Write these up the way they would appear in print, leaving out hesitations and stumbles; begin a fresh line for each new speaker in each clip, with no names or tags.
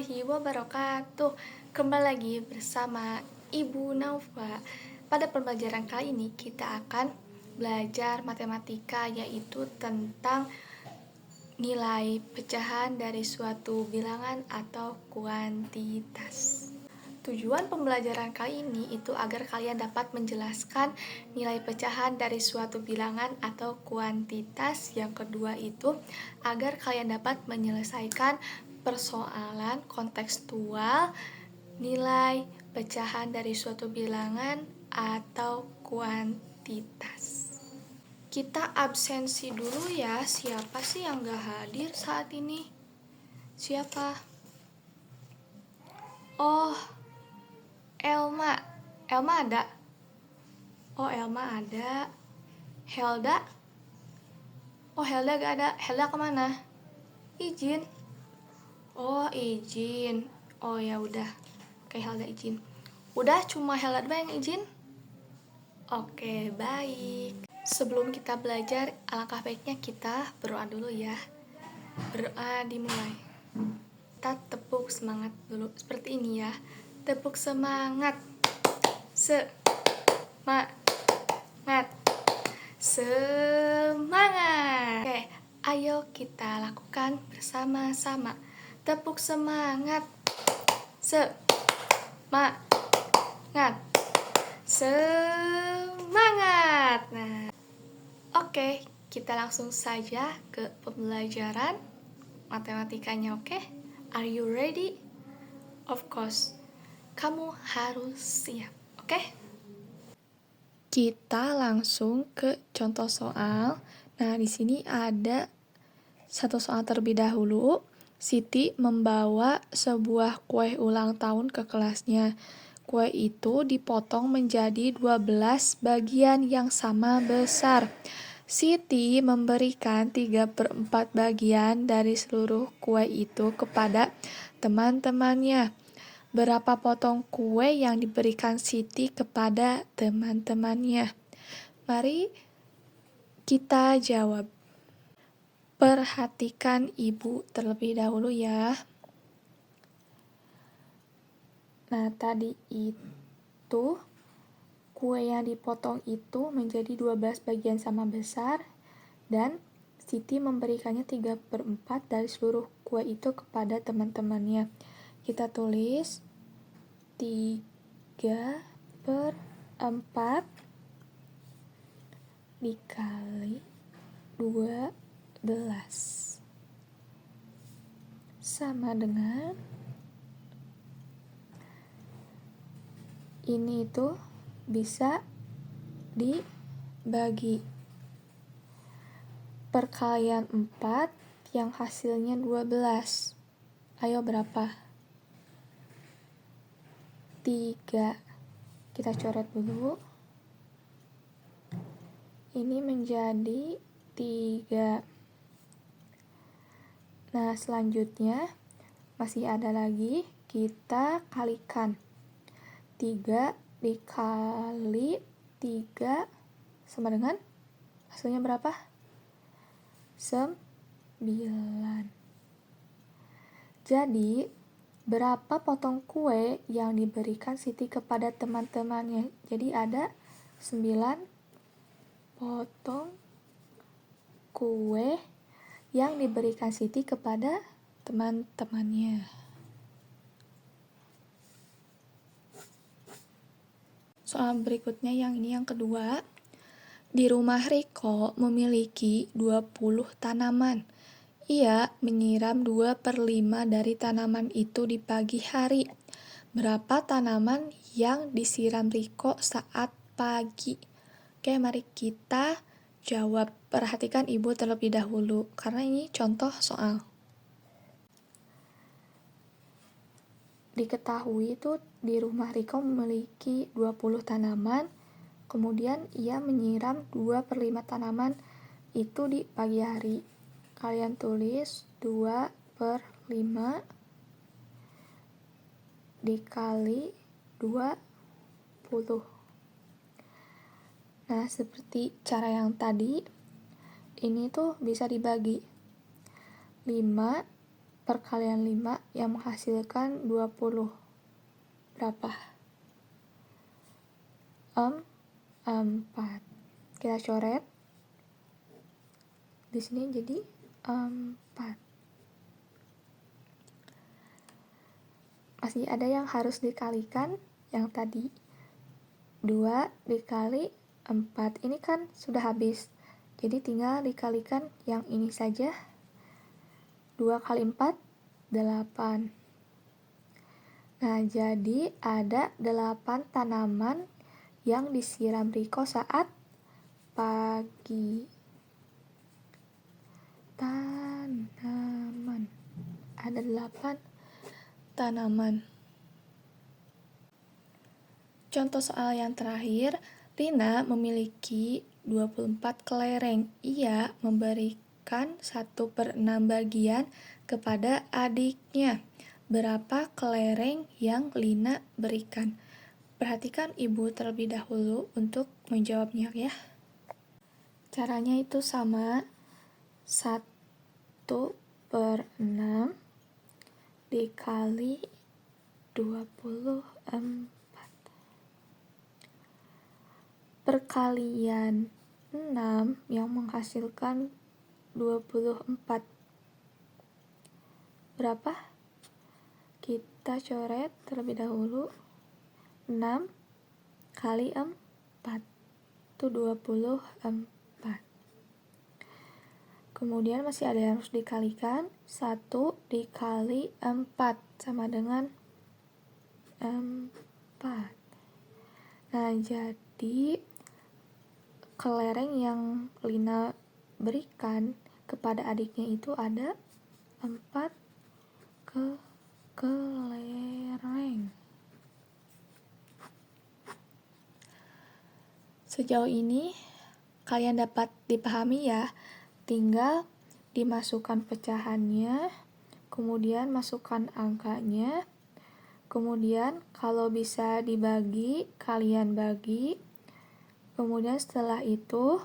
warahmatullahi wabarakatuh. Kembali lagi bersama Ibu Naufa. Pada pembelajaran kali ini kita akan belajar matematika, yaitu tentang nilai pecahan dari suatu bilangan atau kuantitas. Tujuan pembelajaran kali ini itu agar kalian dapat menjelaskan nilai pecahan dari suatu bilangan atau kuantitas. Yang kedua itu agar kalian dapat menyelesaikan persoalan kontekstual nilai pecahan dari suatu bilangan atau kuantitas. Kita absensi dulu ya. Siapa sih yang gak hadir saat ini? Siapa? Oh, Elma ada? Oh, Elma ada. Helda? Oh, Helda gak ada. Helda kemana? Izin. Oh, izin. Oh ya udah. Oke, Helda izin. Udah cuma Helda doang yang izin? Oke, baik. Sebelum kita belajar, alangkah baiknya kita berdoa dulu ya. Berdoa dimulai. Kita tepuk semangat dulu seperti ini ya. Tepuk semangat. Semangat. Semangat. Oke, ayo kita lakukan bersama-sama. Tepuk semangat. Semangat. Semangat. Nah, oke, kita langsung saja ke pembelajaran matematikanya, oke? Are you ready? Of course. Kamu harus siap, oke? Kita langsung ke contoh soal. Nah, di sini ada satu soal terlebih dahulu. Siti membawa sebuah kue ulang tahun ke kelasnya. Kue itu dipotong menjadi 12 bagian yang sama besar. Siti memberikan 3/4 bagian dari seluruh kue itu kepada teman-temannya. Berapa potong kue yang diberikan Siti kepada teman-temannya? Mari kita jawab. Perhatikan ibu terlebih dahulu ya. Nah, tadi itu kue yang dipotong itu menjadi 12 bagian sama besar dan Siti memberikannya 3/4 dari seluruh kue itu kepada teman-temannya. Kita tulis 3/4 dikali 12 sama dengan ini itu bisa dibagi. Perkalian 4 yang hasilnya 12. Ayo berapa? 3. Kita coret dulu. Ini menjadi 3. Nah, selanjutnya masih ada lagi, kita kalikan. 3 dikali 3 sama dengan hasilnya berapa? 9. Jadi, berapa potong kue yang diberikan Siti kepada teman-temannya? Jadi ada 9 potong kue yang diberikan Siti kepada teman-temannya. Soal berikutnya yang ini yang kedua. Di rumah Riko memiliki 20 tanaman. Ia menyiram 2/5 dari tanaman itu di pagi hari. Berapa tanaman yang disiram Riko saat pagi? Oke, mari kita jawab. Perhatikan ibu terlebih dahulu, karena ini contoh soal. Diketahui itu di rumah Riko memiliki 20 tanaman. Kemudian ia menyiram 2/5 tanaman itu di pagi hari. Kalian tulis 2/5 dikali 20. Nah, seperti cara yang tadi, ini tuh bisa dibagi. 5 perkalian 5 yang menghasilkan 20. Berapa? 4. Kita coret. Di sini jadi 4. Masih ada yang harus dikalikan, yang tadi 2 dikali 4. Ini kan sudah habis. Jadi tinggal dikalikan yang ini saja. 2 kali 4, 8. Nah, jadi ada 8 tanaman yang disiram Riko saat pagi. Tanaman. Ada 8 tanaman. Contoh soal yang terakhir, Rina memiliki 24 kelereng. Ia memberikan 1/6 bagian kepada adiknya. Berapa kelereng yang Lina berikan? Perhatikan ibu terlebih dahulu untuk menjawabnya ya. Caranya itu sama, 1/6 dikali 24. Perkalian 6 yang menghasilkan 24. Berapa? Kita coret terlebih dahulu. 6 kali 4 itu 24. Kemudian masih ada yang harus dikalikan. 1 dikali 4 sama dengan 4. Nah, jadi kelereng yang Lina berikan kepada adiknya itu ada 4 kelereng. Sejauh ini kalian dapat dipahami ya. Tinggal dimasukkan pecahannya, kemudian masukkan angkanya, kemudian kalau bisa dibagi, kalian bagi. Kemudian setelah itu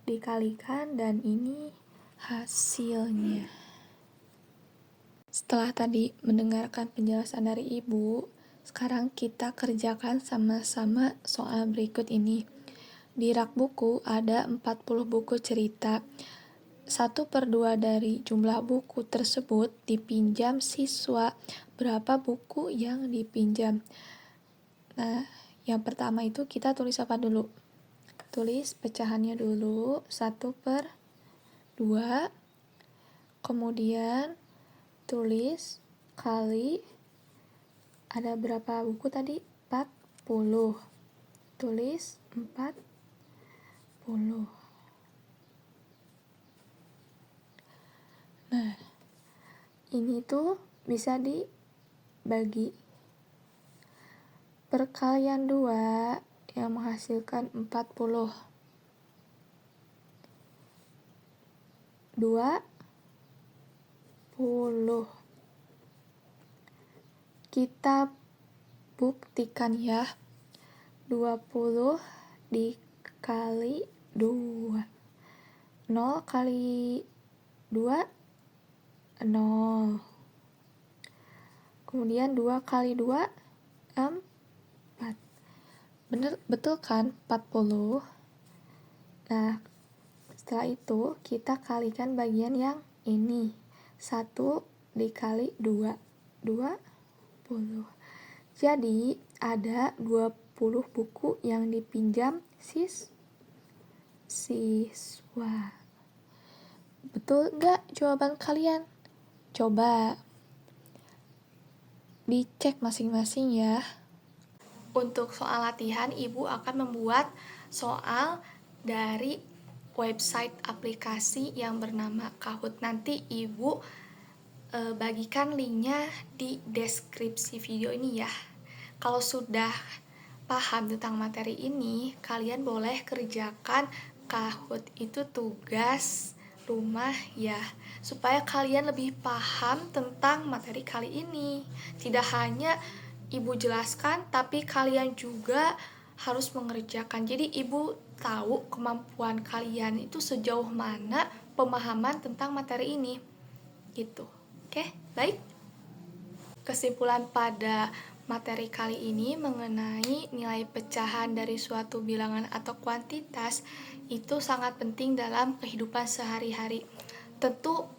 dikalikan dan ini hasilnya. Setelah tadi mendengarkan penjelasan dari ibu, sekarang kita kerjakan sama-sama soal berikut ini. Di rak buku ada 40 buku cerita. 1/2 dari jumlah buku tersebut dipinjam siswa. Berapa buku yang dipinjam? Nah, yang pertama itu kita tulis apa dulu? Tulis pecahannya dulu, 1/2, kemudian tulis kali, ada berapa buku tadi? 40. Tulis 40. Nah, ini tuh bisa dibagi. Perkalian 2 yang menghasilkan 40. 20. Kita buktikan ya. 20 dikali 2. 0 kali 2, 0. Kemudian 2 kali 2, 4. Betul kan? 40. Nah, setelah itu kita kalikan bagian yang ini. 1 dikali 2, 20. Jadi ada 20 buku yang dipinjam siswa. Betul nggak jawaban kalian? Coba dicek masing-masing ya. Untuk soal latihan, ibu akan membuat soal dari website aplikasi yang bernama Kahoot. Nanti ibu bagikan linknya di deskripsi video ini ya. Kalau sudah paham tentang materi ini, kalian boleh kerjakan Kahoot itu tugas rumah ya, supaya kalian lebih paham tentang materi kali ini. Tidak hanya ibu jelaskan, tapi kalian juga harus mengerjakan. Jadi ibu tahu kemampuan kalian itu sejauh mana pemahaman tentang materi ini gitu. Oke? Baik, kesimpulan pada materi kali ini mengenai nilai pecahan dari suatu bilangan atau kuantitas itu sangat penting dalam kehidupan sehari-hari. Tentu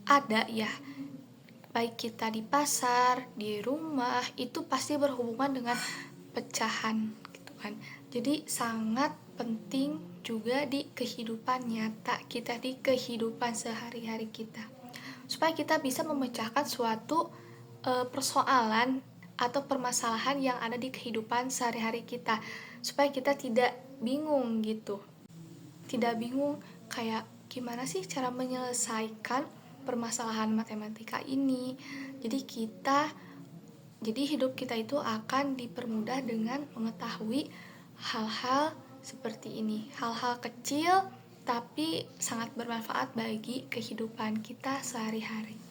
ada ya, baik kita di pasar, di rumah, itu pasti berhubungan dengan pecahan gitu kan. Jadi sangat penting juga di kehidupan nyata kita, di kehidupan sehari-hari kita, supaya kita bisa memecahkan suatu persoalan atau permasalahan yang ada di kehidupan sehari-hari kita, supaya kita tidak bingung gitu, tidak bingung kayak gimana sih cara menyelesaikan permasalahan matematika ini. Jadi hidup kita itu akan dipermudah dengan mengetahui hal-hal seperti ini, hal-hal kecil tapi sangat bermanfaat bagi kehidupan kita sehari-hari.